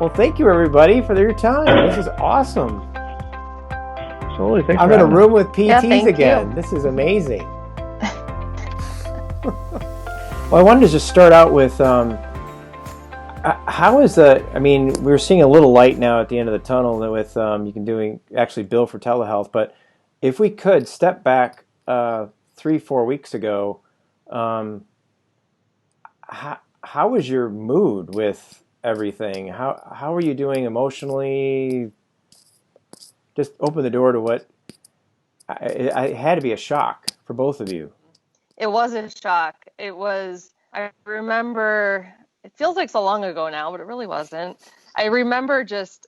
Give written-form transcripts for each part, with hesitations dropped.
Well, thank you everybody for your time. This is awesome. Absolutely. Thanks I'm for in a having room us. with PTs Yeah, thank again. you. This is amazing. Well, I wanted to just start out with how is I mean, we're seeing a little light now at the end of the tunnel with you can actually bill for telehealth. But if we could step back 3-4 weeks ago, um, how was your mood with everything? How are you doing emotionally? Just open the door to what I had to be a shock for both of you. It was a shock. I remember, it feels like so long ago now, but it really wasn't. I remember just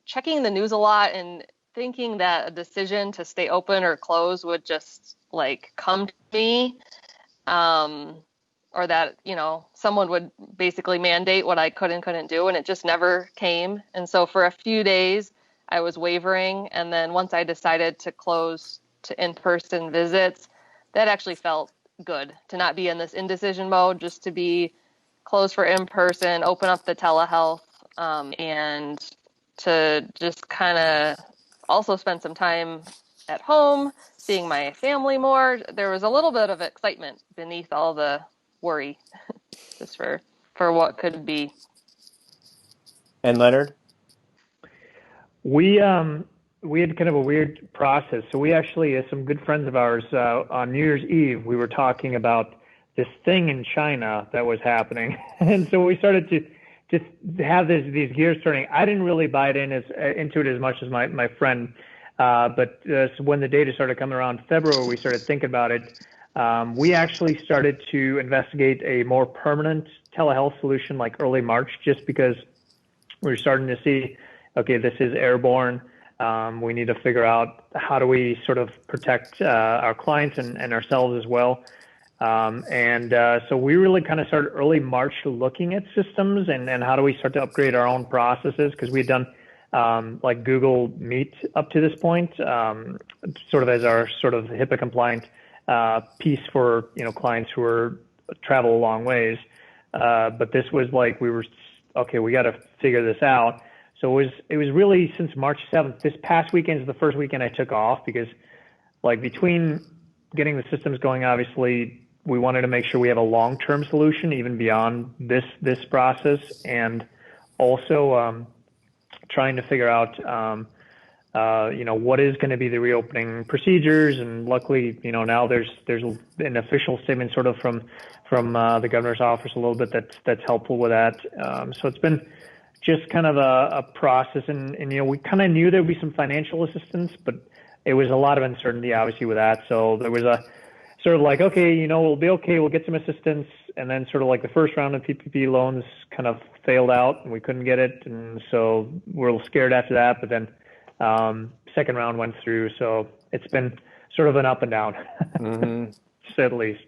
checking the news a lot and thinking that a decision to stay open or close would just like come to me, um, or that, someone would basically mandate what I could and couldn't do, and it just never came. And so for a few days, I was wavering. And then once I decided to close to in-person visits, that actually felt good to not be in this indecision mode, just to be closed for in-person, open up the telehealth, and to just kind of also spend some time at home, seeing my family more. There was a little bit of excitement beneath all the worry, just for what could be. And Leonard? We had kind of a weird process. So we actually, some good friends of ours, on New Year's Eve, we were talking about this thing in China that was happening, and so we started to just have these gears turning. I didn't really buy into it as much as my friend, but so when the data started coming around February, we started thinking about it. We actually started to investigate a more permanent telehealth solution like early March, just because we were starting to see, okay, this is airborne. We need to figure out how do we sort of protect our clients and ourselves as well. So we really kind of started early March looking at systems and how do we start to upgrade our own processes, because we had done like Google Meet up to this point, sort of as our sort of HIPAA compliant piece for clients who are travel a long ways. But this was like we got to figure this out. So it was really since March 7th. This past weekend is the first weekend I took off, because like between getting the systems going, obviously we wanted to make sure we have a long-term solution even beyond this process, and also trying to figure out what is going to be the reopening procedures. And luckily, now there's an official statement sort of from the governor's office a little bit that's helpful with that. So it's been just kind of a process, and we kind of knew there'd be some financial assistance, but it was a lot of uncertainty obviously with that. So there was a sort of like, okay, we'll be okay, we'll get some assistance. And then sort of like the first round of PPP loans kind of failed out and we couldn't get it. And so we're a little scared after that, but then second round went through. So it's been sort of an up and down, to say the least.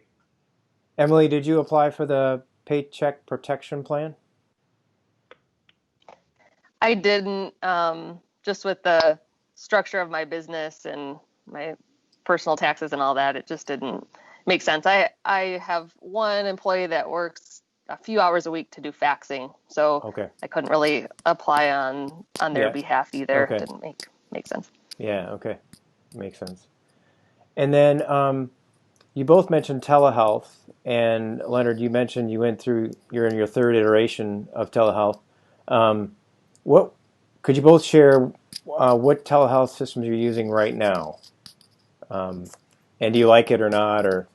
Emily, did you apply for the Paycheck Protection Plan? I didn't, just with the structure of my business and my personal taxes and all that, it just didn't make sense. I have one employee that works a few hours a week to do faxing, so Okay. I couldn't really apply on their behalf either. Okay. It didn't make sense. Yeah, okay. Makes sense. And then you both mentioned telehealth, and Leonard, you mentioned you're in your third iteration of telehealth. What could you both share what telehealth systems you're using right now? And do you like it or not? Or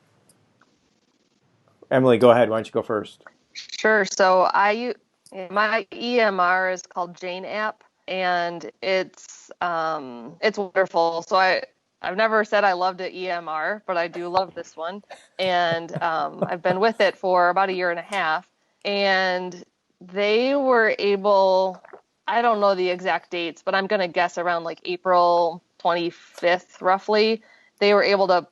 Emily, go ahead. Why don't you go first? Sure. So my EMR is called Jane App, and it's wonderful. So I've never said I loved an EMR, but I do love this one, and I've been with it for about a year and a half, and they were able, I don't know the exact dates, but I'm going to guess around like April 25th, roughly, they were able to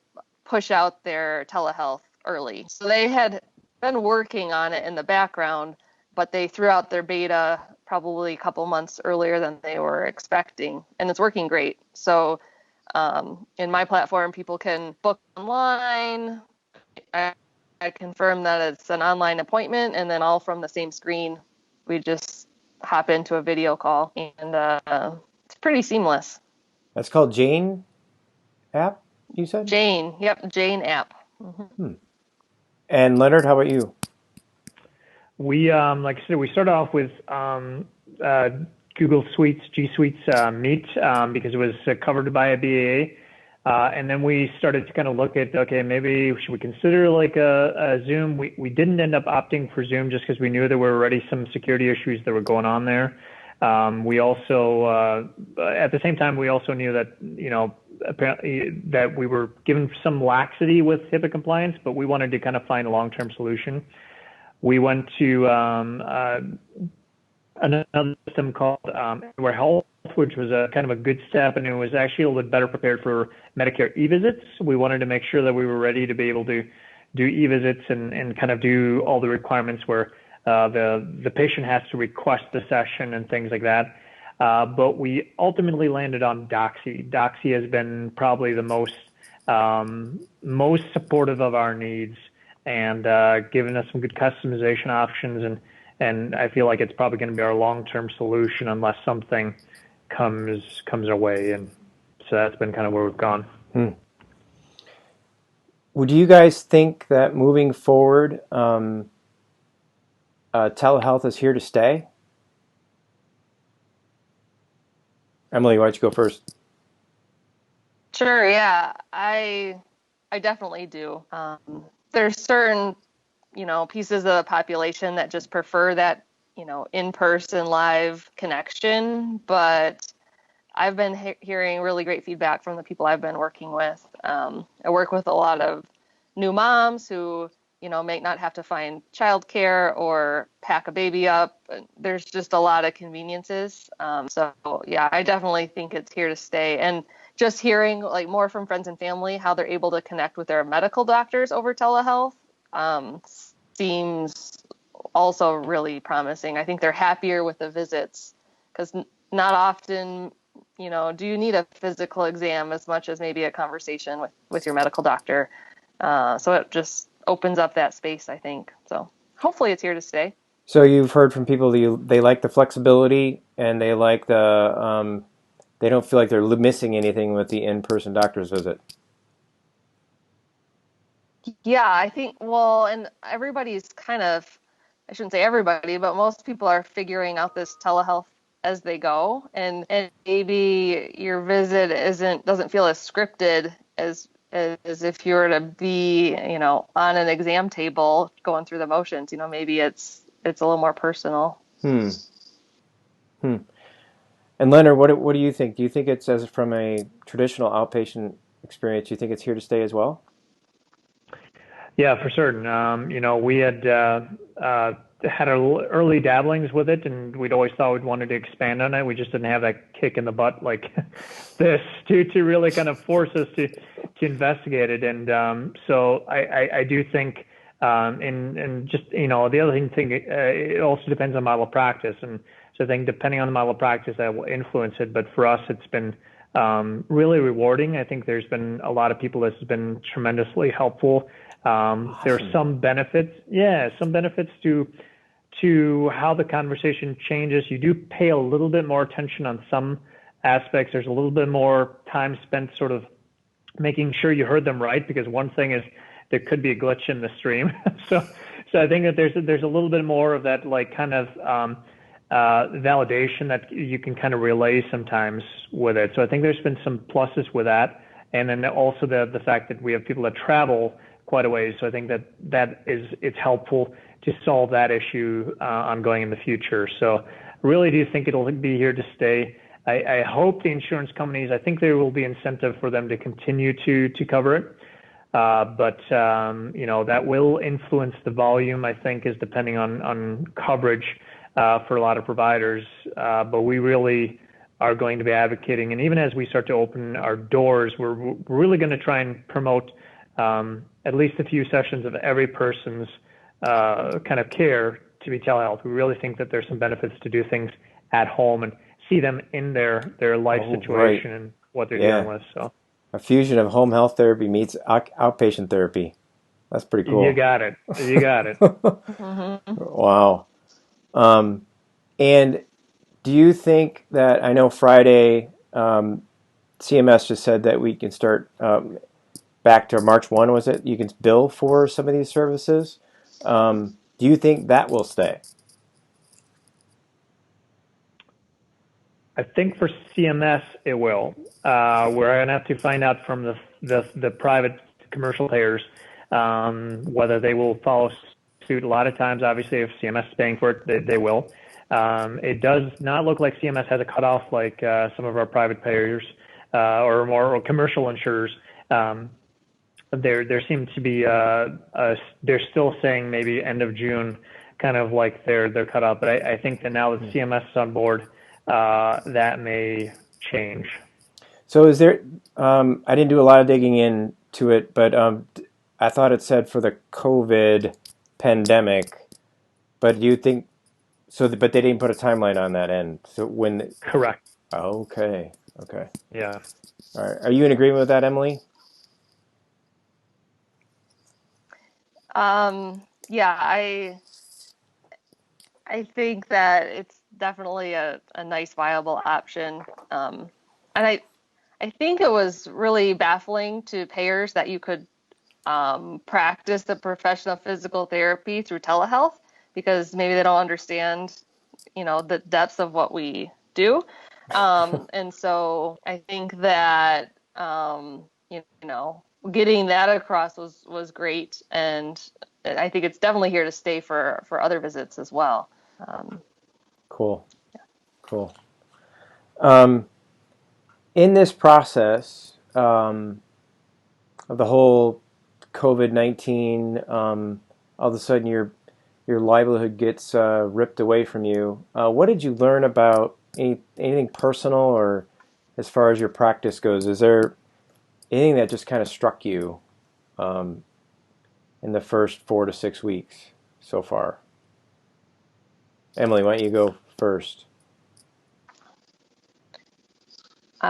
push out their telehealth early. So they had been working on it in the background, but they threw out their beta probably a couple months earlier than they were expecting, and it's working great. So in my platform, people can book online. I confirm that it's an online appointment, and then all from the same screen. We just hop into a video call, and it's pretty seamless. That's called Jane app, you said? Jane, yep, Jane app. And Leonard, how about you? We, like I said, we started off with Google Suites, G Suites Meet because it was covered by a BAA. And then we started to kind of look at, okay, maybe should we consider like a Zoom? We didn't end up opting for Zoom just because we knew there were already some security issues that were going on there. We also, at the same time, we also knew that, apparently that we were given some laxity with HIPAA compliance, but we wanted to kind of find a long-term solution. We went to another system called Anywhere Health, which was a kind of a good step, and it was actually a little bit better prepared for Medicare e-visits. We wanted to make sure that we were ready to be able to do e-visits and kind of do all the requirements where the patient has to request the session and things like that. But we ultimately landed on Doxy. Doxy has been probably the most supportive of our needs and given us some good customization options, and I feel like it's probably going to be our long-term solution unless something comes our way, and so that's been kind of where we've gone. Would you guys think that moving forward, telehealth is here to stay? Emily, why don't you go first? Sure, yeah, I definitely do. There's certain, pieces of the population that just prefer that, in-person live connection, but I've been hearing really great feedback from the people I've been working with. I work with a lot of new moms who, may not have to find childcare or pack a baby up. There's just a lot of conveniences. So yeah, I definitely think it's here to stay. And just hearing like more from friends and family, how they're able to connect with their medical doctors over telehealth, seems also really promising. I think they're happier with the visits because not often, do you need a physical exam as much as maybe a conversation with your medical doctor. So it just opens up that space, I think. So hopefully it's here to stay. So you've heard from people they like the flexibility and they like they don't feel like they're missing anything with the in-person doctor's visit. Yeah, I think, well, and everybody's kind of, I shouldn't say everybody, but most people are figuring out this telehealth as they go. And maybe your visit doesn't feel as scripted as if you were to be, on an exam table going through the motions. Maybe it's a little more personal. And Leonard, what do you think? Do you think it's, as from a traditional outpatient experience, you think it's here to stay as well? Yeah, for certain. We had had our early dabblings with it, and we'd always thought we'd wanted to expand on it. We just didn't have that kick in the butt like this to really kind of force us to investigate it. And so I do think, and just the other thing, it also depends on model of practice, and so I think depending on the model of practice, that will influence it. But for us, it's been really rewarding. I think there's been a lot of people this has been tremendously helpful. Awesome. There are some benefits, to how the conversation changes. You do pay a little bit more attention on some aspects. There's a little bit more time spent sort of making sure you heard them right, because one thing is there could be a glitch in the stream. so I think that there's a little bit more of that like kind of validation that you can kind of relay sometimes with it. So I think there's been some pluses with that, and then also the fact that we have people that travel quite a ways. So I think it's helpful to solve that issue ongoing in the future. So really do think it'll be here to stay. I hope the insurance companies, I think there will be incentive for them to continue to cover it. But that will influence the volume, I think, is depending on coverage for a lot of providers. But we really are going to be advocating. And even as we start to open our doors, we're really going to try and promote at least a few sessions of every person's kind of care to be telehealth. We really think that there's some benefits to do things at home and see them in their life situation and what they're dealing with. So a fusion of home health therapy meets outpatient therapy. That's pretty cool. You got it. Wow. And Do you think that, I know Friday, CMS just said that we can start back to March 1, was it? You can bill for some of these services. Do you think that will stay? I think for CMS it will. We're going to have to find out from the private commercial payers whether they will follow suit. A lot of times, obviously, if CMS is paying for it, they will. It does not look like CMS has a cutoff like some of our private payers or more commercial insurers. There seems to be they're still saying maybe end of June, kind of like their cutoff. But I think that now that CMS is on board, that may change. So is there? I didn't do a lot of digging into it, but I thought it said for the COVID pandemic. But do you think so? But they didn't put a timeline on that end. So when? Correct. Okay. Okay. Yeah. All right. Are you in agreement with that, Emily? Yeah, I think that it's definitely a nice viable option. And I think it was really baffling to payers that you could practice the profession of physical therapy through telehealth because maybe they don't understand, the depths of what we do. And so I think that, getting that across was great. And I think it's definitely here to stay for other visits as well. Cool. Cool. In this process of the whole COVID-19, all of a sudden your livelihood gets ripped away from you. What did you learn about anything personal or as far as your practice goes? Is there anything that just kind of struck you in the first 4 to 6 weeks so far? Emily, why don't you go first?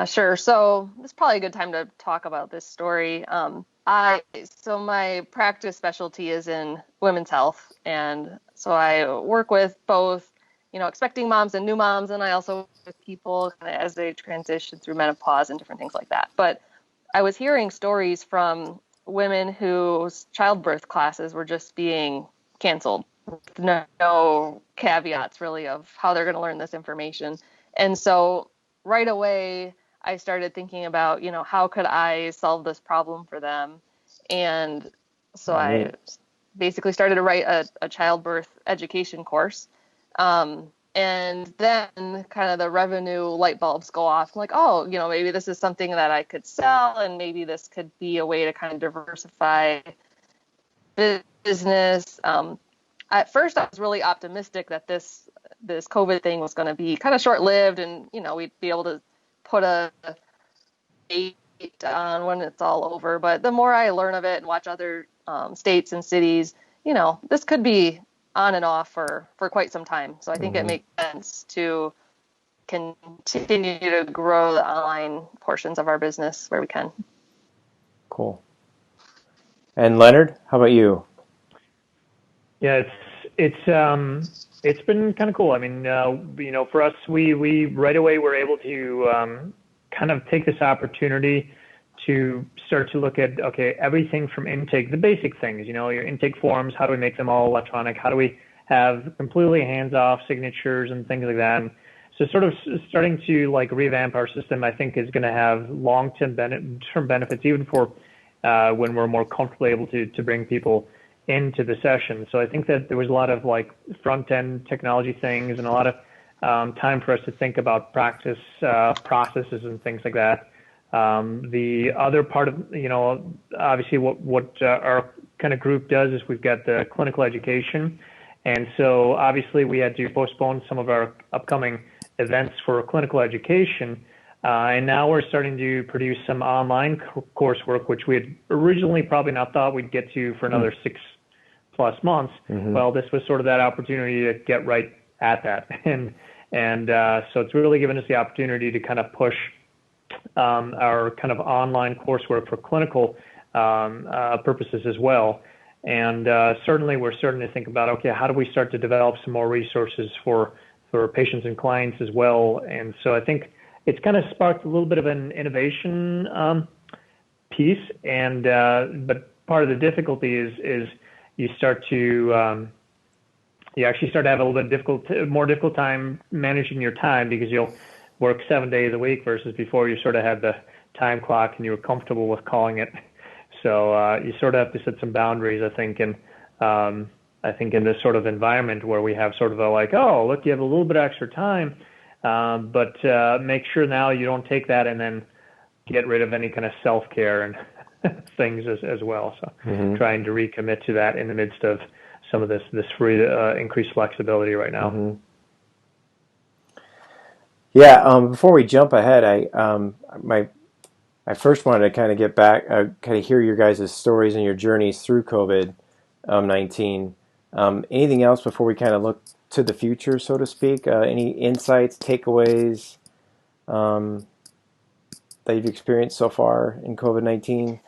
Sure. So this is probably a good time to talk about this story. So my practice specialty is in women's health, and so I work with both, expecting moms and new moms, and I also work with people as they transition through menopause and different things like that. But I was hearing stories from women whose childbirth classes were just being canceled, with no caveats really of how they're going to learn this information. And so right away, I started thinking about, how could I solve this problem for them? And so I basically started to write a childbirth education course. And then kind of the revenue light bulbs go off. I'm like, oh, maybe this is something that I could sell, and maybe this could be a way to kind of diversify business. At first, I was really optimistic that this COVID thing was going to be kind of short-lived, and we'd be able to put a date on when it's all over. But the more I learn of it and watch other states and cities, this could be on and off for quite some time. So I think it makes sense to continue to grow the online portions of our business where we can. Cool. And Leonard, how about you? Yeah, it's been kind of cool. I mean, for us, we right away were able to kind of take this opportunity to start to look at, okay, everything from intake, the basic things, your intake forms, how do we make them all electronic? How do we have completely hands-off signatures and things like that? And so sort of starting to revamp our system, I think is going to have long-term benefits, even for when we're more comfortable able to bring people into the session. So I think that there was a lot of front-end technology things and a lot of time for us to think about practice processes and things like that. The other part of, obviously what our kind of group does is we've got the clinical education. And so obviously we had to postpone some of our upcoming events for clinical education. And now we're starting to produce some online coursework, which we had originally probably not thought we'd get to for another 6+ months. Well, this was sort of that opportunity to get right at that. And so it's really given us the opportunity to kind of push our kind of online coursework for clinical purposes as well. And certainly we're starting to think about, okay, how do we start to develop some more resources for for patients and clients as well. And so I think it's kind of sparked a little bit of an innovation piece. And but part of the difficulty is you start to you actually start to have a little bit more difficult time managing your time, because you'll work 7 days a week versus before you sort of had the time clock and you were comfortable with calling it. So you sort of have to set some boundaries, I think. And I think in this sort of environment where we have sort of a like, oh, look, you have a little bit of extra time, but make sure now you don't take that and then get rid of any kind of self-care and things as well. So trying to recommit to that in the midst of some of this free increased flexibility right now. Yeah. Before we jump ahead, I first wanted to kind of get back, kind of hear your guys' stories and your journeys through COVID-19. Anything else before we kind of look to the future, so to speak? Any insights, takeaways that you've experienced so far in COVID-19?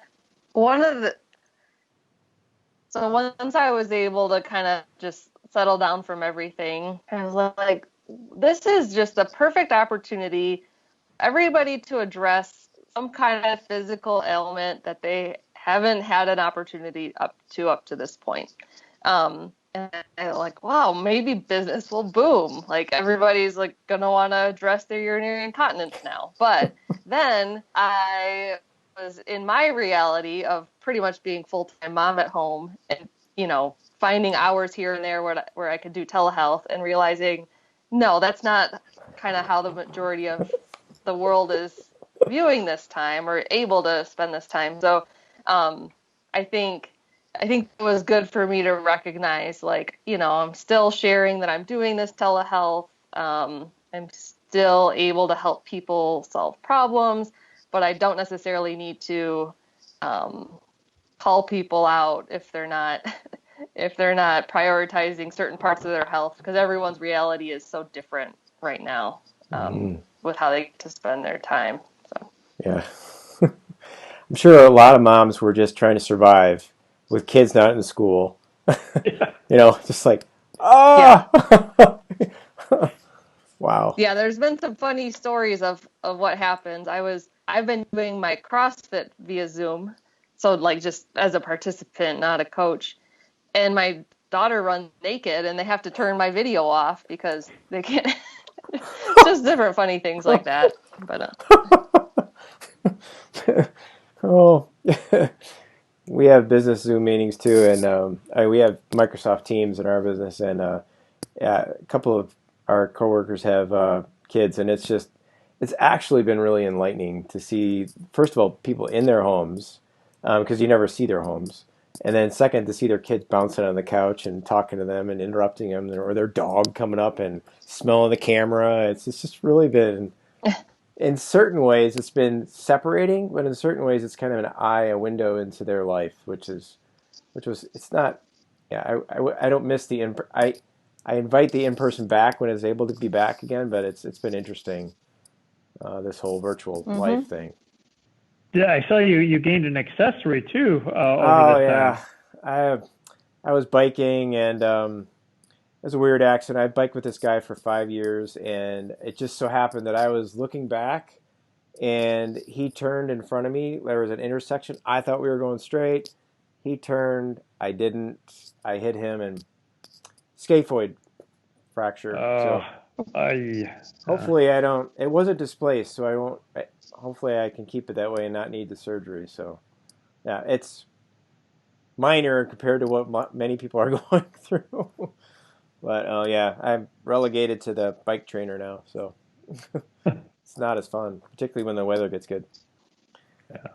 So once I was able to kind of just settle down from everything, I was like, this is just a perfect opportunity, everybody to address some kind of physical ailment that they haven't had an opportunity up to this point. And I'm like, wow, maybe business will boom. Like everybody's like gonna want to address their urinary incontinence now. But then I was in my reality of pretty much being full-time mom at home, and finding hours here and there where I could do telehealth, and realizing, no, that's not kind of how the majority of the world is viewing this time or able to spend this time. So I think it was good for me to recognize, like, I'm still sharing that I'm doing this telehealth. I'm still able to help people solve problems, but I don't necessarily need to call people out if they're not prioritizing certain parts of their health, because everyone's reality is so different right now with how they get to spend their time. So. Yeah. I'm sure a lot of moms were just trying to survive with kids not in school. Just like, ah! Yeah. Wow. Yeah, there's been some funny stories of what happens. I've been doing my CrossFit via Zoom, so like just as a participant, not a coach. And my daughter runs naked, and they have to turn my video off because they can't. Just different funny things like that. But oh, we have business Zoom meetings too, and we have Microsoft Teams in our business, and a couple of our coworkers have kids, and it's actually been really enlightening to see, first of all, people in their homes, because you never see their homes. And then second, to see their kids bouncing on the couch and talking to them and interrupting them, or their dog coming up and smelling the camera. It's just really been, in certain ways, it's been separating, but in certain ways, it's kind of a window into their life, it's not, yeah, I don't miss I invite the in-person back when it's able to be back again, but it's been interesting, this whole virtual life thing. Yeah, I saw you gained an accessory too over this time. I was biking, and it was a weird accident. I biked with this guy for 5 years, and it just so happened that I was looking back, and he turned in front of me. There was an intersection. I thought we were going straight. He turned. I didn't. I hit him, and scaphoid fracture. Hopefully I don't. It wasn't displaced, so I won't. Hopefully I can keep it that way and not need the surgery. So, yeah, it's minor compared to what many people are going through. But yeah, I'm relegated to the bike trainer now, so it's not as fun, particularly when the weather gets good. Yeah,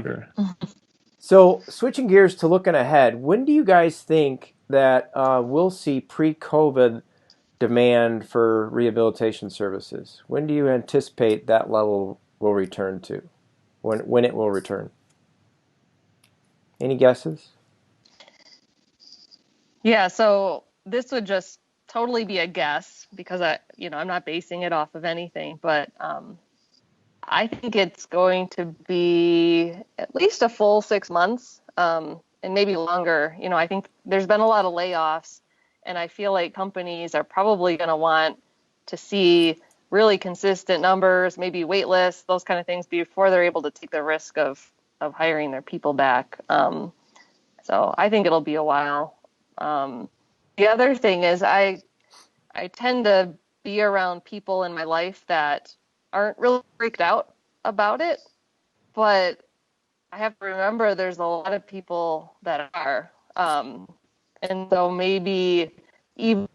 sure. So switching gears to looking ahead, when do you guys think that we'll see pre-COVID demand for rehabilitation services? When do you anticipate that level will return to? When it will return? Any guesses? yeah, so this would just totally be a guess, because I'm not basing it off of anything, but I think it's going to be at least a full 6 months, and maybe longer. I think there's been a lot of layoffs, and I feel like companies are probably going to want to see really consistent numbers, maybe wait lists, those kind of things before they're able to take the risk of hiring their people back. So I think it'll be a while. The other thing is I tend to be around people in my life that aren't really freaked out about it, but I have to remember there's a lot of people that are. And so maybe even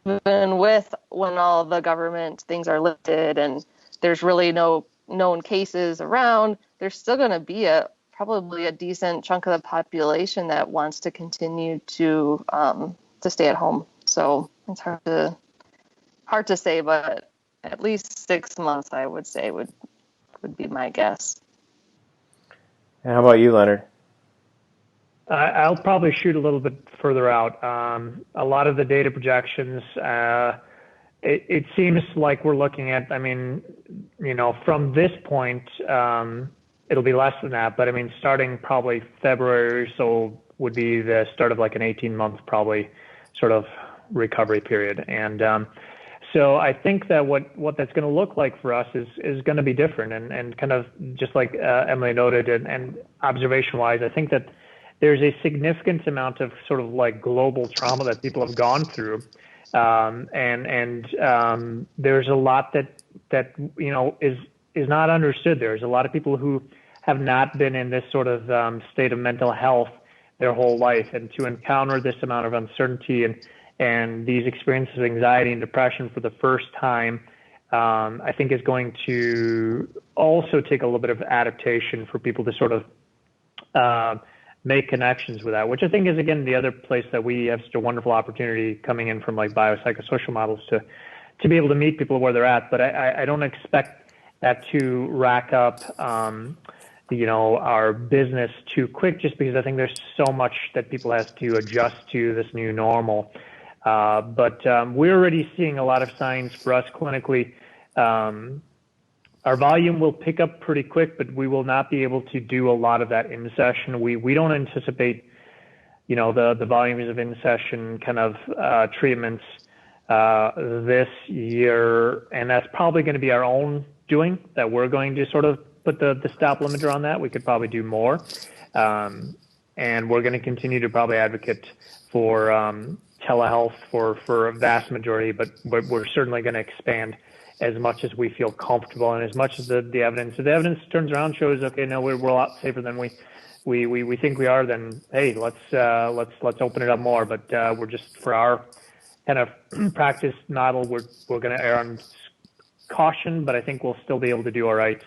with when all the government things are lifted and there's really no known cases around, there's still going to be probably a decent chunk of the population that wants to continue to stay at home. So it's hard to say, but at least 6 months, I would say would be my guess. And how about you, Leonard? I'll probably shoot a little bit further out. A lot of the data projections, it seems like we're looking at, I mean, from this point, it'll be less than that, but I mean, starting probably February or so would be the start of like an 18-month probably sort of recovery period. And so I think that what that's going to look like for us is going to be different and kind of just like Emily noted and observation-wise, I think that there's a significant amount of sort of like global trauma that people have gone through. And there's a lot that is not understood. There's a lot of people who have not been in this sort of state of mental health their whole life, and to encounter this amount of uncertainty and these experiences of anxiety and depression for the first time, I think is going to also take a little bit of adaptation for people to sort of make connections with that, which I think is, again, the other place that we have such a wonderful opportunity coming in from like biopsychosocial models to be able to meet people where they're at. But I don't expect that to rack up, our business too quick, just because I think there's so much that people have to adjust to this new normal. But we're already seeing a lot of signs for us clinically. Our volume will pick up pretty quick, but we will not be able to do a lot of that in session. We don't anticipate, the volumes of in session kind of treatments this year, and that's probably going to be our own doing. That we're going to sort of put the stop limiter on that. We could probably do more, and we're going to continue to probably advocate for telehealth for a vast majority, but we're certainly going to expand as much as we feel comfortable and as much as the evidence. If the evidence turns around, shows, okay, no, we're a lot safer than we think we are, then hey, let's open it up more. But we're just, for our kind of practice model, we're going to err on caution, but I think we'll still be able to do all right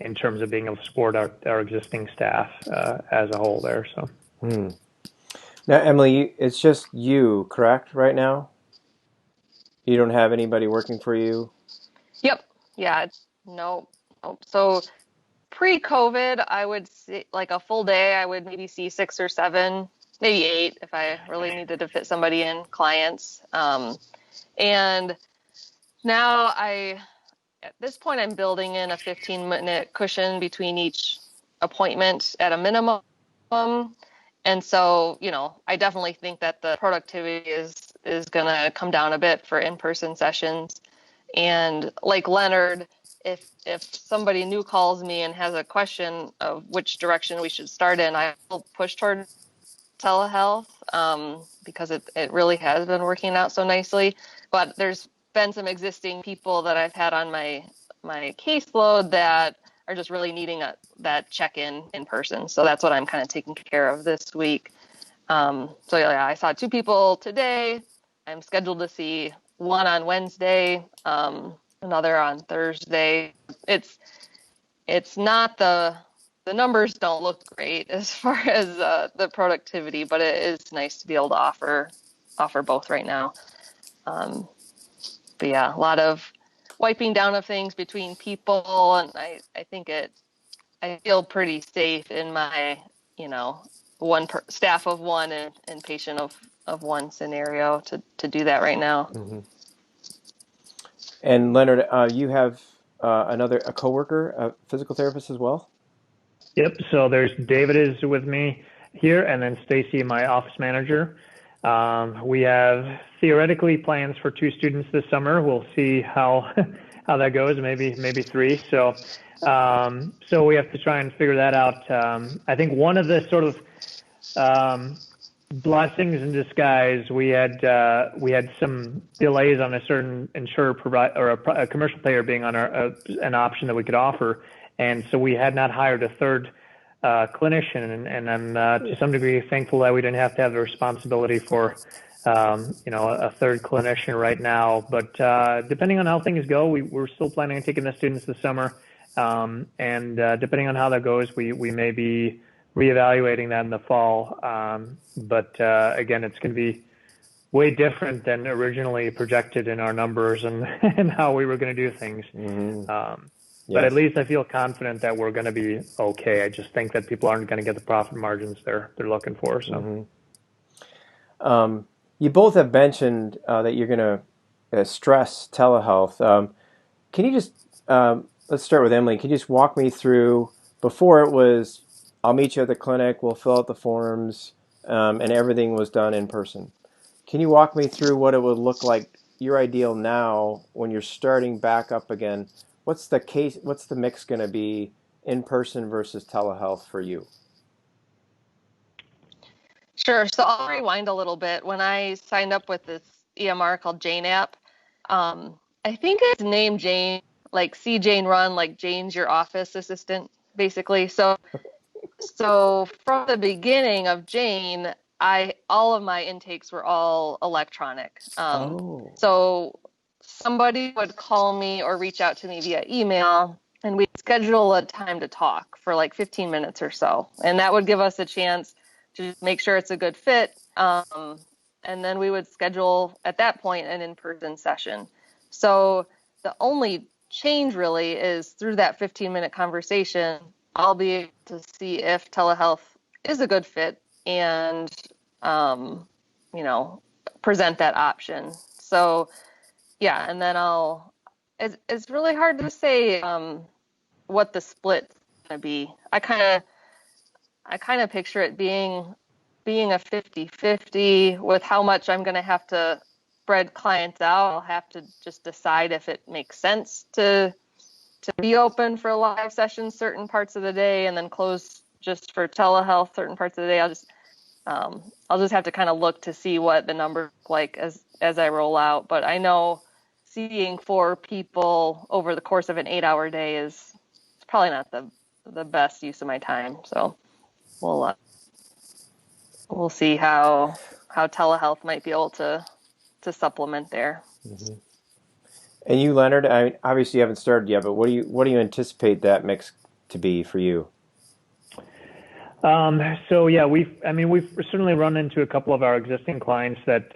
in terms of being able to support our existing staff as a whole there. So. Now, Emily, it's just you, correct, right now? You don't have anybody working for you? Yep. Yeah. Nope. So pre-COVID, I would see like a full day, I would maybe see 6 or 7, maybe 8 if I really needed to fit somebody in, clients. And now at this point, I'm building in a 15-minute cushion between each appointment at a minimum. And so, I definitely think that the productivity is going to come down a bit for in-person sessions. And like Leonard, if somebody new calls me and has a question of which direction we should start in, I will push toward telehealth because it really has been working out so nicely. But there's been some existing people that I've had on my caseload that are just really needing that check-in in person. So that's what I'm kind of taking care of this week. So yeah, I saw 2 people today. I'm scheduled to see one on Wednesday, another on Thursday. It's not the numbers don't look great as far as the productivity, but it is nice to be able to offer both right now. But yeah, a lot of wiping down of things between people, and I think I feel pretty safe in my staff of one and patient of one scenario to do that right now. Mm-hmm. And Leonard, you have a coworker, a physical therapist as well? Yep. So there's David is with me here, and then Stacy, my office manager. We have theoretically plans for 2 students this summer. We'll see how how that goes. Maybe 3. So we have to try and figure that out. I think one of the sort of blessings in disguise, we had some delays on a certain insurer or a commercial payer being on an option that we could offer, and so we had not hired a third clinician, and I'm to some degree thankful that we didn't have to have the responsibility for a third clinician right now. But depending on how things go, we're still planning on taking the students this summer, and depending on how that goes, we may be reevaluating that in the fall. But again, it's going to be way different than originally projected in our numbers and, and how we were going to do things. Mm-hmm. But Yes. at least I feel confident that we're going to be okay. I just think that people aren't going to get the profit margins they're looking for. So, You both have mentioned that you're going to stress telehealth. Can you just let's start with Emily. Can you just walk me through? Before it was, I'll meet you at the clinic. We'll fill out the forms, and everything was done in person. Can you walk me through what it would look like, your ideal now, when you're starting back up again? What's the case? What's the mix going to be, in person versus telehealth for you? Sure. So I'll rewind a little bit. When I signed up with this EMR called Jane app, I think it's named Jane, like see Jane run, like Jane's your office assistant, basically. So from the beginning of Jane, all of my intakes were all electronic. Oh. So somebody would call me or reach out to me via email, and we'd schedule a time to talk for like 15 minutes or so. And that would give us a chance to make sure it's a good fit. And then we would schedule at that point an in-person session. So the only change really is through that 15-minute conversation, I'll be able to see if telehealth is a good fit and, present that option. So, yeah, and then it's really hard to say what the split's going to be. I kind of picture it being a 50-50 with how much I'm going to have to spread clients out. I'll have to just decide if it makes sense to be open for live sessions certain parts of the day and then close just for telehealth certain parts of the day. I'll just have to kind of look to see what the numbers look like as I roll out. But I know seeing 4 people over the course of an 8-hour day is probably not the best use of my time. So we'll see how telehealth might be able to supplement there. Mm-hmm. And you, Leonard, obviously you haven't started yet, but what do you anticipate that mix to be for you? So yeah, we've certainly run into a couple of our existing clients that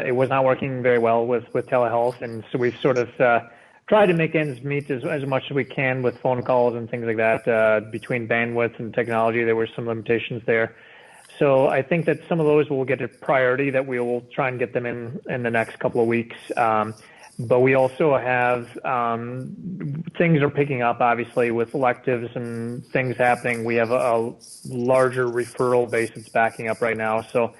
it was not working very well with telehealth, and so we've sort of tried to make ends meet as much as we can with phone calls and things like that. Between bandwidth and technology, there were some limitations there. So I think that some of those will get a priority, that we will try and get them in the next couple of weeks. But we also have things are picking up, obviously, with electives and things happening. We have a larger referral base that's backing up right now. So,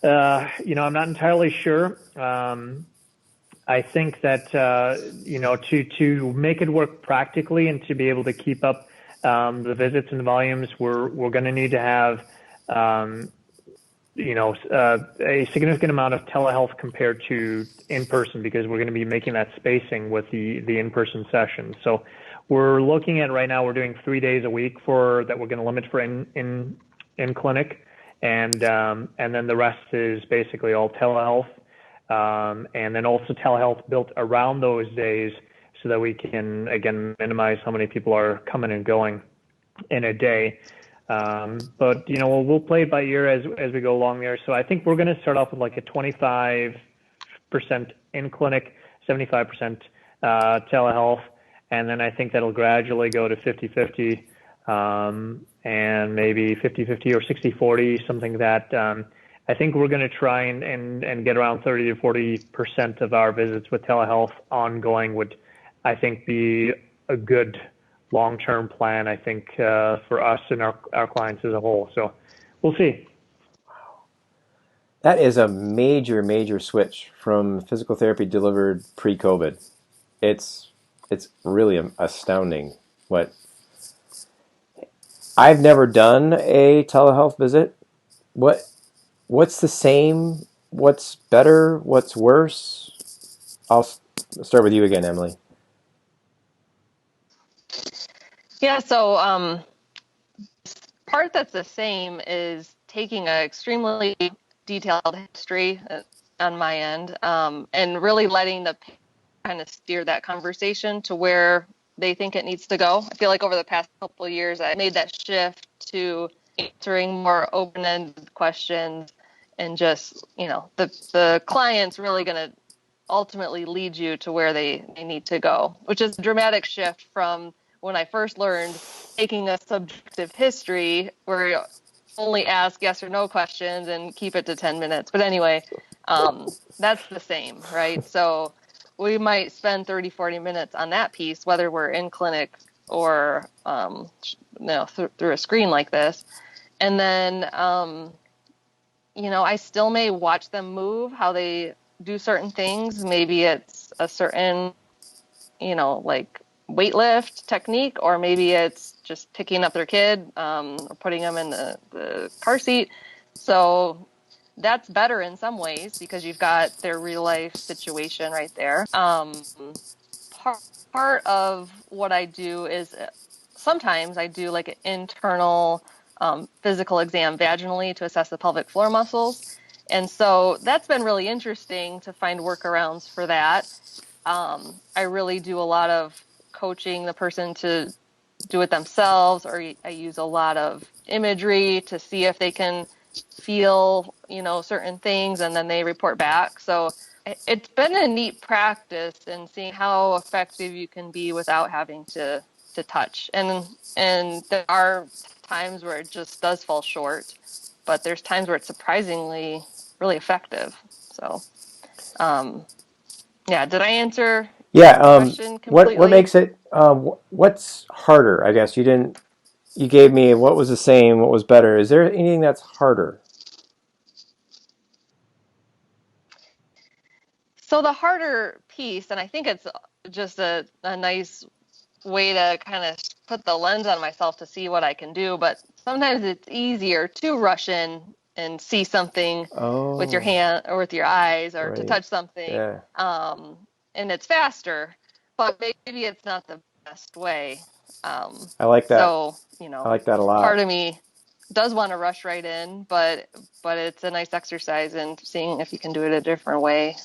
I'm not entirely sure. I think that, to make it work practically and to be able to keep up the visits and the volumes, we're going to need to have a significant amount of telehealth compared to in-person, because we're going to be making that spacing with the in-person sessions. So we're looking at right now, we're doing 3 days a week that we're going to limit for in clinic. And then the rest is basically all telehealth. And then also telehealth built around those days so that we can, again, minimize how many people are coming and going in a day. But we'll play it by ear as we go along there. So I think we're going to start off with like a 25% in clinic, 75% telehealth, and then I think that'll gradually go to 50-50, and maybe 50-50 or 60-40, something like that. I think we're going to try and get around 30 to 40% of our visits with telehealth ongoing would, I think, be a good long-term plan, I think, for us and our clients as a whole. So we'll see. That is a major, major switch from physical therapy delivered pre-COVID. It's it's really astounding. What I've never done a telehealth visit. What what's the same? What's better? What's worse? I'll start with you again, Emily. Yeah, so part that's the same is taking an extremely detailed history on my end, and really letting the kind of steer that conversation to where they think it needs to go. I feel like over the past couple of years, I made that shift to answering more open-ended questions, and just, the client's really going to ultimately lead you to where they need to go, which is a dramatic shift from when I first learned taking a subjective history where you only ask yes or no questions and keep it to 10 minutes. But anyway, that's the same, right? So we might spend 30, 40 minutes on that piece, whether we're in clinic or through a screen like this. And then, I still may watch them move, how they do certain things. Maybe it's a certain, like weight lift technique, or maybe it's just picking up their kid, or putting them in the car seat. So that's better in some ways because you've got their real life situation right there. Part of what I do is sometimes I do like an internal physical exam vaginally to assess the pelvic floor muscles. And so that's been really interesting to find workarounds for that. I really do a lot of coaching the person to do it themselves, or I use a lot of imagery to see if they can feel, certain things, and then they report back. So it's been a neat practice in seeing how effective you can be without having to touch. And there are times where it just does fall short, but there's times where it's surprisingly really effective. So, yeah, did I answer Yeah. your question What completely? makes it? What's harder? I guess you didn't. You gave me what was the same, what was better. Is there anything that's harder? So the harder piece, and I think it's just a nice way to kind of put the lens on myself to see what I can do, but sometimes it's easier to rush in and see something with your Oh, hand or with your eyes, or to right. touch something, Yeah, and it's faster, but maybe it's not the best way. I like that. So, I like that a part lot. of me does want to rush right in, but it's a nice exercise in seeing if you can do it a different way.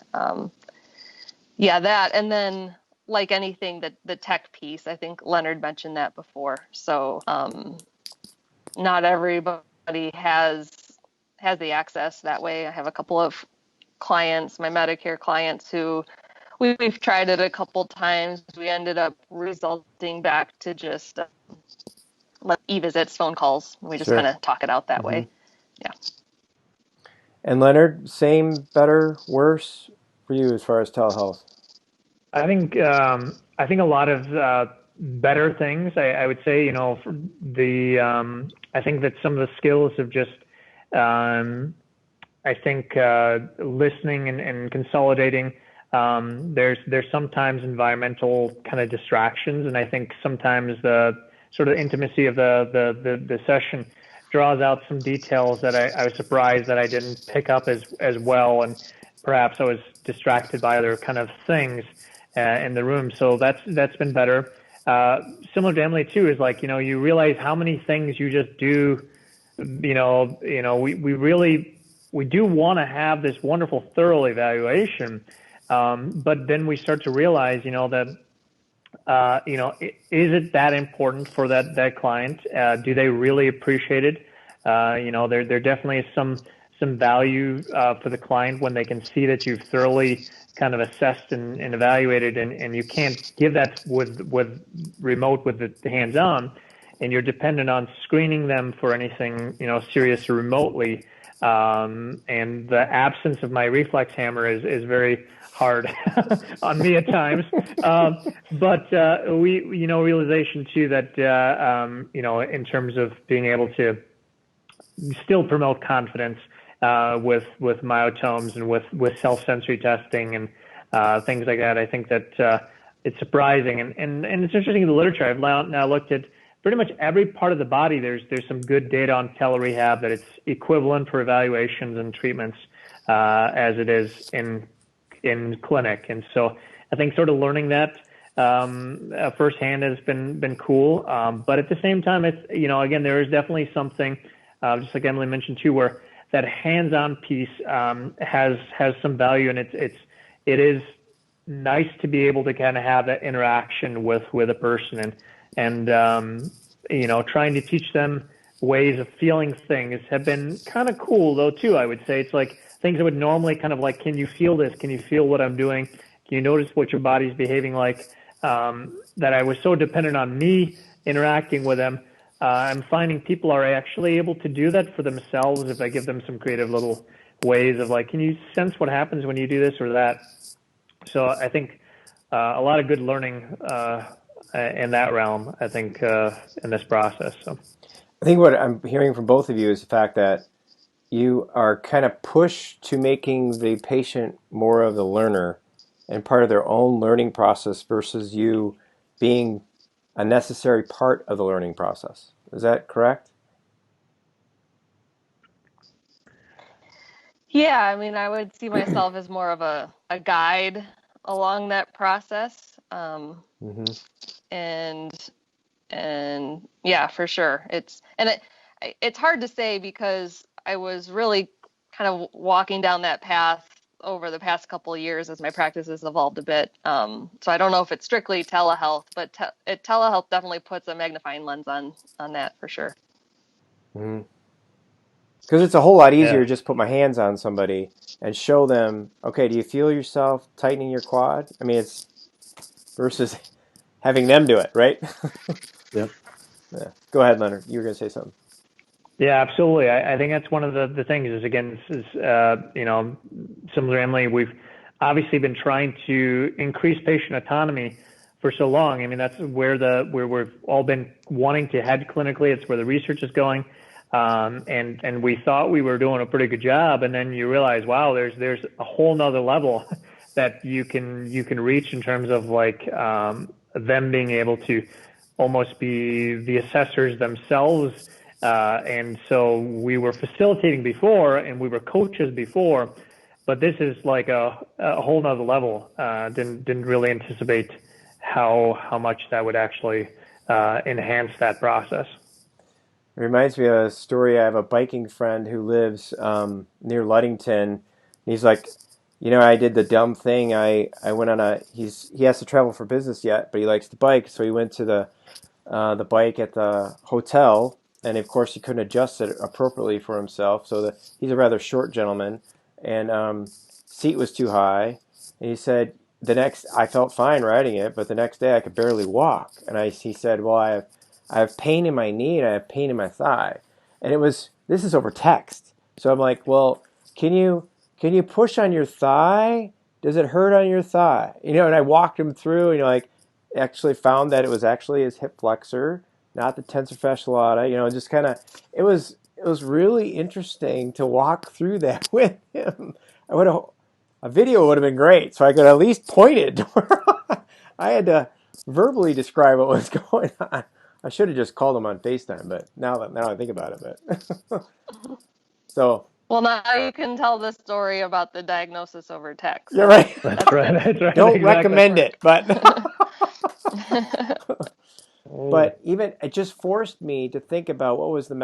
Yeah, that, and then like anything, the tech piece, I think Leonard mentioned that before. So not everybody has the access that way. I have a couple of clients, my Medicare clients, who we've tried it a couple times. We ended up resulting back to just e-visits, phone calls. We just kind Sure. of talk it out that Hmm. way. Yeah. And Leonard, same, better, worse for you as far as telehealth? I think a lot of better things. I would say, for I think that some of the skills of just um, I think listening and consolidating. There's sometimes environmental kind of distractions, and I think sometimes the sort of intimacy of the session draws out some details that I was surprised that I didn't pick up as well, and perhaps I was distracted by other kind of things in the room. So that's been better. Similar to Emily too is like, you realize how many things you just do. We do want to have this wonderful, thorough evaluation, but then we start to realize, that is it that important for that client? Do they really appreciate it? There definitely is some value for the client when they can see that you've thoroughly kind of assessed and evaluated, and you can't give that with remote with the hands on, and you're dependent on screening them for anything serious or remotely. And the absence of my reflex hammer is very hard on me at times. But realization too that in terms of being able to still promote confidence with myotomes and with self-sensory testing and things like that. I think that it's surprising, and it's interesting in the literature. I've now looked at pretty much every part of the body. There's some good data on telerehab that it's equivalent for evaluations and treatments as it is in clinic. And so I think sort of learning that firsthand has been cool. But at the same time, it's, again, there is definitely something, just like Emily mentioned too, where that hands-on piece has some value, and it is nice to be able to kind of have that interaction with a person, and trying to teach them ways of feeling things have been kind of cool though too. I would say it's like things that would normally kind of like, can you feel this? Can you feel what I'm doing? Can you notice what your body's behaving like? That I was so dependent on me interacting with them. I'm finding people are actually able to do that for themselves if I give them some creative little ways of like, can you sense what happens when you do this or that? So I think a lot of good learning in that realm, I think, in this process. So I think what I'm hearing from both of you is the fact that you are kind of pushed to making the patient more of the learner and part of their own learning process versus you being a necessary part of the learning process. Is that correct? Yeah, I mean, I would see myself as more of a guide along that process. Mm-hmm. And yeah, for sure. It's hard to say because I was really kind of walking down that path over the past couple of years as my practice has evolved a bit. So I don't know if it's strictly telehealth, but telehealth definitely puts a magnifying lens on that for sure. Mm-hmm. Because it's a whole lot easier to yeah, just put my hands on somebody and show them, okay, do you feel yourself tightening your quad? I mean, it's versus having them do it, right? Yep. Yeah. Go ahead, Leonard. You were going to say something. yeah, absolutely. I think that's one of the things is, again, this is, similar to Emily, we've obviously been trying to increase patient autonomy for so long. I mean, that's where we've all been wanting to head clinically. It's where the research is going. And we thought we were doing a pretty good job. And then you realize, wow, there's a whole nother level that you can reach in terms of like, them being able to almost be the assessors themselves. And so we were facilitating before and we were coaches before, but this is like a whole nother level. Didn't really anticipate how much that would actually enhance that process. It reminds me of a story. I have a biking friend who lives near Ludington. And he's like, I did the dumb thing. I went on he has to travel for business yet, but he likes to bike. So he went to the bike at the hotel, and of course he couldn't adjust it appropriately for himself. So he's a rather short gentleman, and seat was too high. And he said I felt fine riding it, but the next day I could barely walk. And he said, well, I have pain in my knee and I have pain in my thigh. And this is over text. So I'm like, well, can you push on your thigh? Does it hurt on your thigh? And I walked him through, like actually found that it was actually his hip flexor, not the tensor fasciae lata, just kind of, it was really interesting to walk through that with him. A video would have been great, so I could at least point it to where I had to verbally describe what was going on. I should have just called him on FaceTime, but now I think about it, but so. Well, now you can tell the story about the diagnosis over text. You're right. That's right. That's right. Don't Exactly. recommend it, but Oh, even it just forced me to think about what was the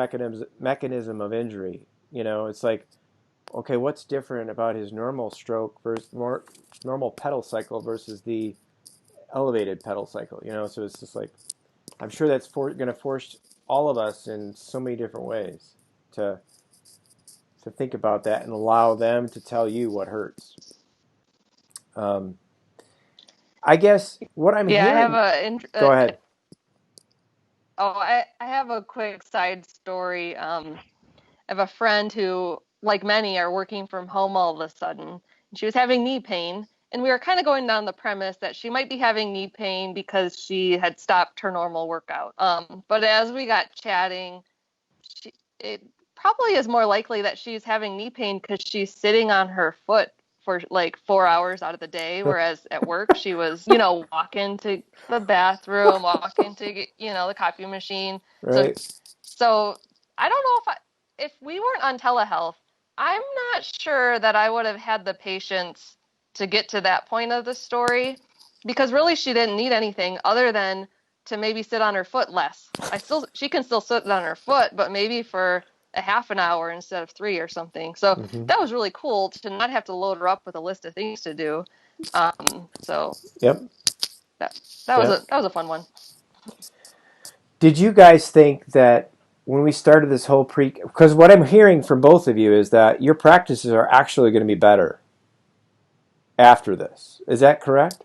mechanism of injury. It's like, okay, what's different about his normal stroke versus normal pedal cycle versus the elevated pedal cycle? So it's just like, I'm sure that's going to force all of us in so many different ways to think about that and allow them to tell you what hurts. I guess what I'm Yeah, hearing. Go ahead. I have a quick side story. I have a friend who, like many, are working from home all of a sudden. She was having knee pain, and we were kind of going down the premise that she might be having knee pain because she had stopped her normal workout. But as we got chatting, it probably is more likely that she's having knee pain because she's sitting on her foot for like 4 hours out of the day, whereas at work she was, walking to the bathroom, walking to, the copy machine. So, Right. so I don't know if we weren't on telehealth, I'm not sure that I would have had the patience to get to that point of the story, because really she didn't need anything other than to maybe sit on her foot less. She can still sit on her foot, but maybe for a half an hour instead of 3 or something. So Hmm. that was really cool to not have to load her up with a list of things to do. So Yep. that that was Yep. a fun one. Did you guys think that when we started this whole because what I'm hearing from both of you is that your practices are actually going to be better after this. Is that correct?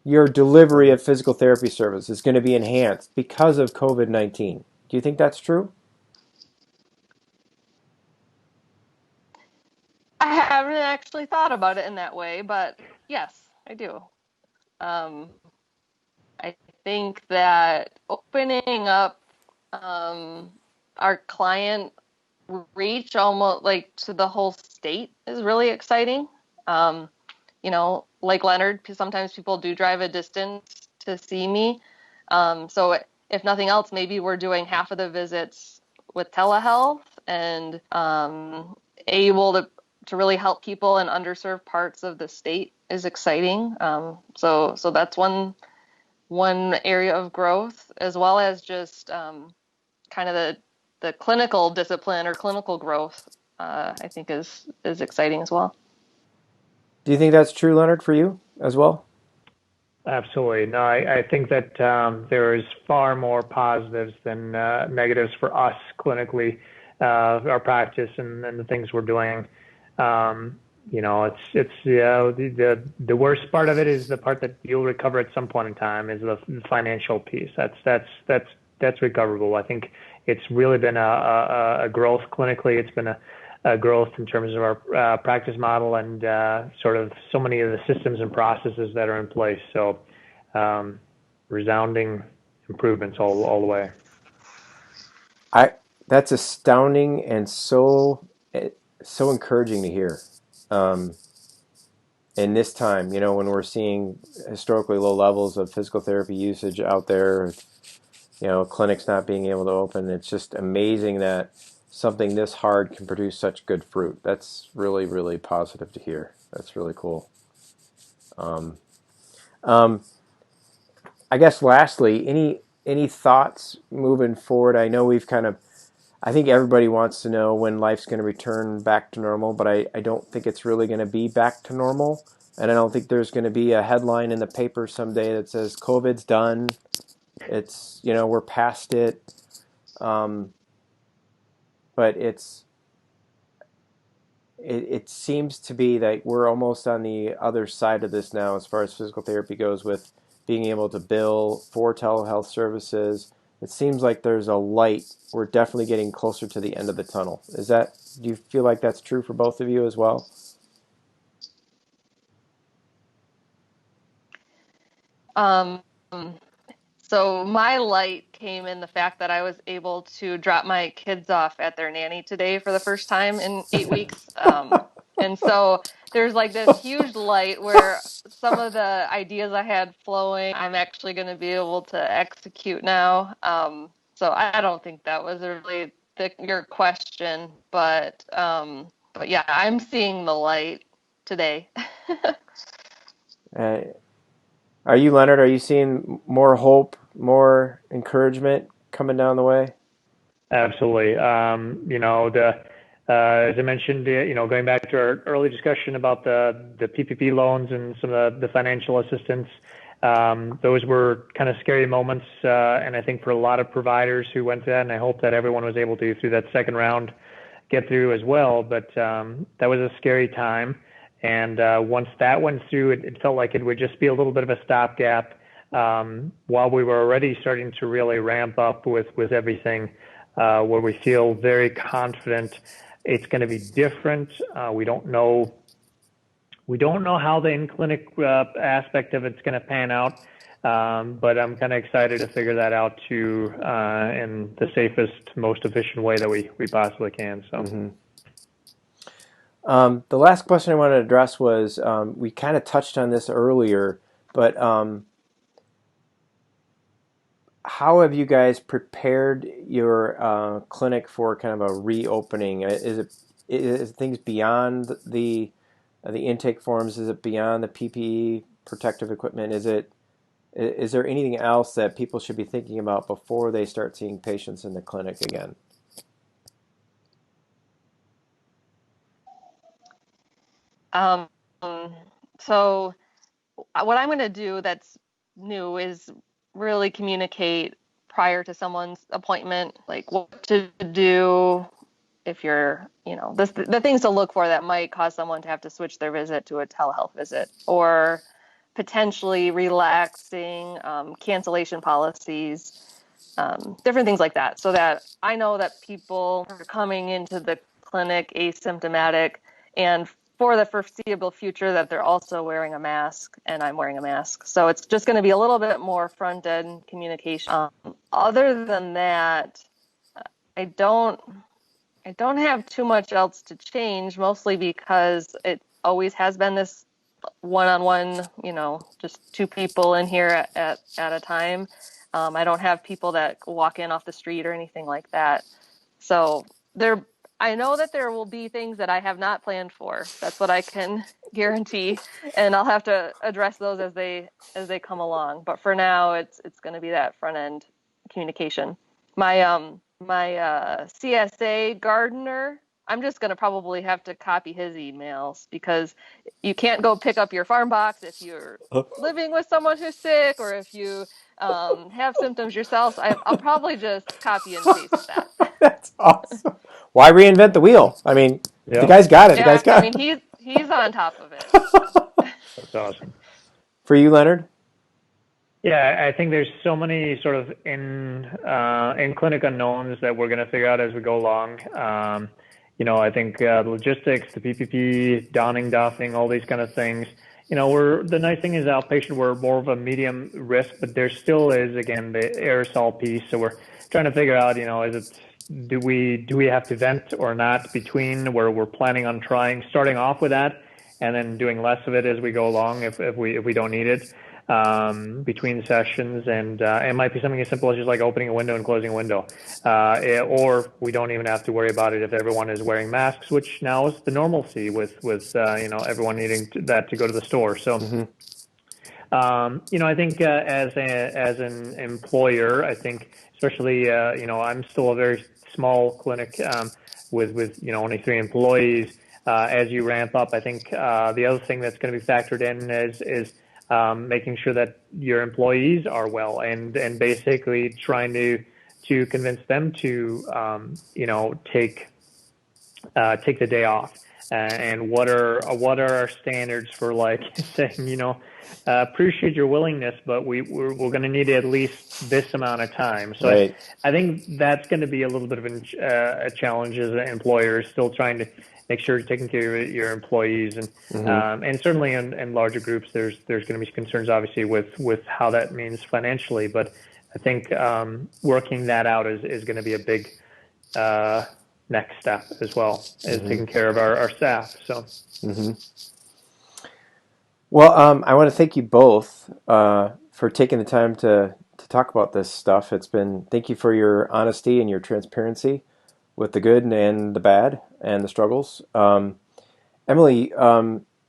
Your delivery of physical therapy service is going to be enhanced because of COVID-19. Do you think that's true? I haven't actually thought about it in that way, but yes, I do. Um, I think that opening up um, our client reach almost like to the whole state is really exciting. Um, like Leonard, sometimes people do drive a distance to see me. So if nothing else, maybe we're doing half of the visits with telehealth and able to really help people in underserved parts of the state is exciting. So that's one area of growth, as well as just kind of the clinical discipline or clinical growth. I think is exciting as well. Do you think that's true, Leonard, for you as well? Absolutely. No, I think that there is far more positives than negatives for us clinically, our practice and the things we're doing. It's the worst part of it is the part that you'll recover at some point in time is the financial piece. That's recoverable. I think it's really been a growth clinically. It's been a growth in terms of our practice model and sort of so many of the systems and processes that are in place. So resounding improvements all the way. I That's astounding and so encouraging to hear. Um, in this time, when we're seeing historically low levels of physical therapy usage out there, clinics not being able to open, it's just amazing that something this hard can produce such good fruit. That's really, really positive to hear. That's really cool. Um, um, I guess lastly, any thoughts moving forward? I know I think everybody wants to know when life's going to return back to normal, but I don't think it's really going to be back to normal. And I don't think there's going to be a headline in the paper someday that says COVID's done. We're past it. Um, but it seems to be that we're almost on the other side of this now as far as physical therapy goes, with being able to bill for telehealth services. It seems like there's a light. We're definitely getting closer to the end of the tunnel. Do you feel like that's true for both of you as well? Um, so my light came in the fact that I was able to drop my kids off at their nanny today for the first time in 8 weeks. And so there's like this huge light where some of the ideas I had flowing, I'm actually going to be able to execute now. So I don't think that was really your question, but yeah, I'm seeing the light today. Uh, are you, Leonard? Are you seeing more hope, more encouragement coming down the way? Absolutely. As I mentioned, going back to our early discussion about the PPP loans and some of the financial assistance, those were kind of scary moments, and I think for a lot of providers who went through that, and I hope that everyone was able to through that second round get through as well. But that was a scary time, and once that went through, it felt like it would just be a little bit of a stopgap while we were already starting to really ramp up with everything. Where we feel very confident it's going to be different. We don't know how the in-clinic aspect of it's going to pan out. But I'm kind of excited to figure that out too, in the safest, most efficient way that we possibly can. So. Mm-hmm. The last question I wanted to address was, we kind of touched on this earlier, but how have you guys prepared your clinic for kind of a reopening? Is things beyond the intake forms? Is it beyond the PPE protective equipment? Is there anything else that people should be thinking about before they start seeing patients in the clinic again? Um, so what I'm going to do that's new is really communicate prior to someone's appointment, like what to do if you're, the things to look for that might cause someone to have to switch their visit to a telehealth visit, or potentially relaxing cancellation policies, different things like that, so that I know that people are coming into the clinic asymptomatic, and for the foreseeable future that they're also wearing a mask and I'm wearing a mask. So it's just going to be a little bit more front-end communication. Other than that, I don't have too much else to change, mostly because it always has been this one-on-one, just two people in here at a time. I don't have people that walk in off the street or anything like that. So I know that there will be things that I have not planned for. That's what I can guarantee, and I'll have to address those as they come along. But for now, it's going to be that front end communication. My CSA gardener, I'm just going to probably have to copy his emails, because you can't go pick up your farm box if you're living with someone who's sick, or if you have symptoms yourself. So I'll probably just copy and paste that. That's awesome. Why reinvent the wheel? I mean, the Yeah, guy's got it. The guy's Yeah, I got mean, it. he's on top of it. that's awesome. For you, Leonard? Yeah, I think there's so many sort of in clinic unknowns that we're going to figure out as we go along. I think the logistics, the PPP, donning, doffing, all these kind of things. The nice thing is outpatient, we're more of a medium risk, but there still is, again, the aerosol piece. So we're trying to figure out, do we have to vent or not, between where we're planning on starting off with that, and then doing less of it as we go along if we don't need it. Between sessions, and it might be something as simple as just like opening a window and closing a window, or we don't even have to worry about it if everyone is wearing masks, which now is the normalcy with everyone needing that to go to the store. So, Mm-hmm. I think as an employer, I think especially I'm still a very small clinic, with only 3 employees. As you ramp up, I think the other thing that's going to be factored in is making sure that your employees are well, and basically trying to convince them to take the day off. And what are our standards for, like, saying, appreciate your willingness, but we're going to need at least this amount of time. So Right. I think that's going to be a little bit of a challenge as an employer, still trying to make sure you're taking care of your employees, and and certainly in larger groups, there's going to be concerns, obviously, with how that means financially. But I think working that out is going to be a big next step as well, as taking care of our staff. So. Well, I want to thank you both for taking the time to talk about this stuff. Thank you for your honesty and your transparency with the good and the bad and the struggles. Emily,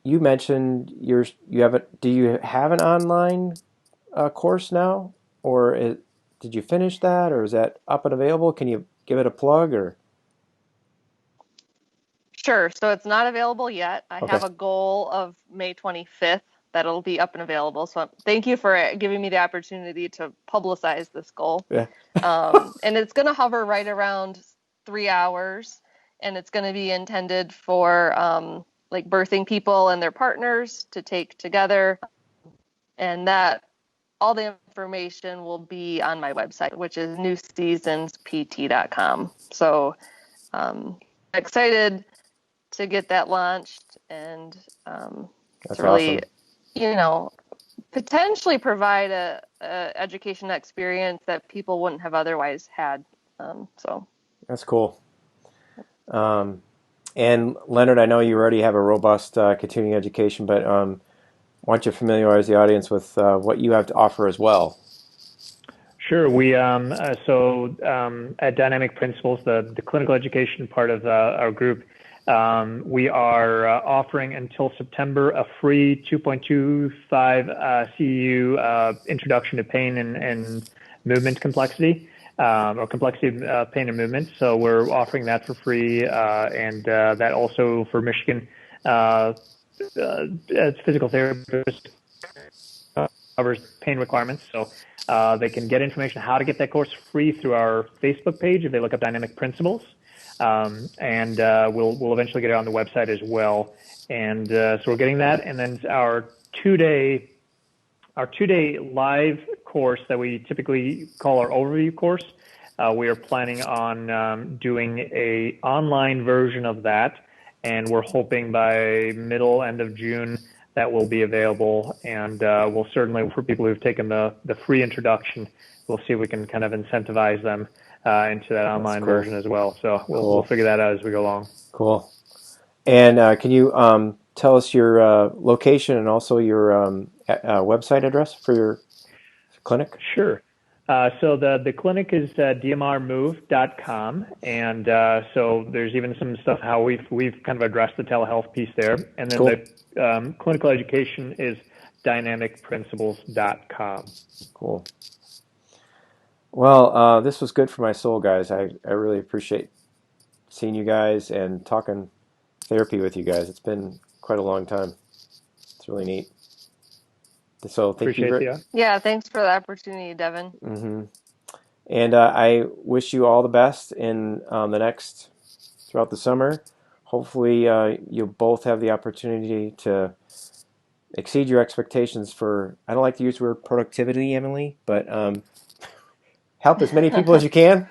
you mentioned do you have an online course now, or did you finish that, or is that up and available? Can you give it a plug, or? Sure. So it's not available yet. I Okay. have a goal of May 25th that it'll be up and available. So thank you for giving me the opportunity to publicize this goal. Yeah. And it's going to hover right around 3 hours, and it's going to be intended for like birthing people and their partners to take together. And that all the information will be on my website, which is newseasonspt.com. So excited to get that launched, and That's to really, awesome. potentially provide a education experience that people wouldn't have otherwise had. So That's cool. Um, and Leonard, I know you already have a robust continuing education, but why don't you familiarize the audience with what you have to offer as well? Sure. We at Dynamic Principles, the clinical education part of our group, we are offering until September a free 2.25 CEU introduction to pain and movement complexity, or complexity of pain and movement. So we're offering that for free, and that also for Michigan as physical therapists covers pain requirements. So they can get information how to get that course free through our Facebook page if they look up Dynamic Principles. And we'll eventually get it on the website as well. And so we're getting that. And then our two-day live course that we typically call our overview course, we are planning on doing a online version of that. And we're hoping by end of June that will be available. And we'll certainly, for people who've taken the free introduction, we'll see if we can kind of incentivize them into that online version as well. So we'll figure that out as we go along. Cool. And can you tell us your location and also your website address for your clinic? Sure. So the clinic is dmrmove.com, and so there's even some stuff how we've kind of addressed the telehealth piece there, and then the clinical education is dynamicprinciples.com. Cool. Well, this was good for my soul, guys. I really appreciate seeing you guys and talking therapy with you guys. It's been quite a long time. It's really neat. So thank you. Yeah, thanks for the opportunity, Devin. Mm-hmm. And I wish you all the best in throughout the summer. Hopefully, you'll both have the opportunity to exceed your expectations for, I don't like to use the word productivity, Emily, but help as many people as you can.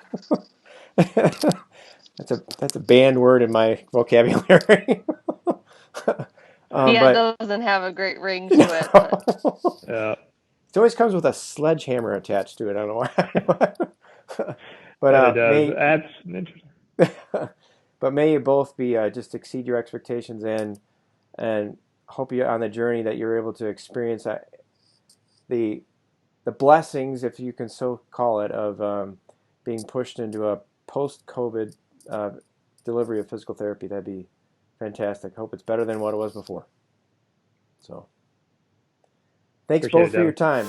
That's a banned word in my vocabulary. It doesn't have a great ring to it. But. It always comes with a sledgehammer attached to it. I don't know why. But it does. That's interesting. But may you both be just exceed your expectations and hope you on the journey that you're able to experience the blessings, if you can so call it, of being pushed into a post-COVID delivery of physical therapy. That'd be fantastic. Hope it's better than what it was before. So, thanks both for your time.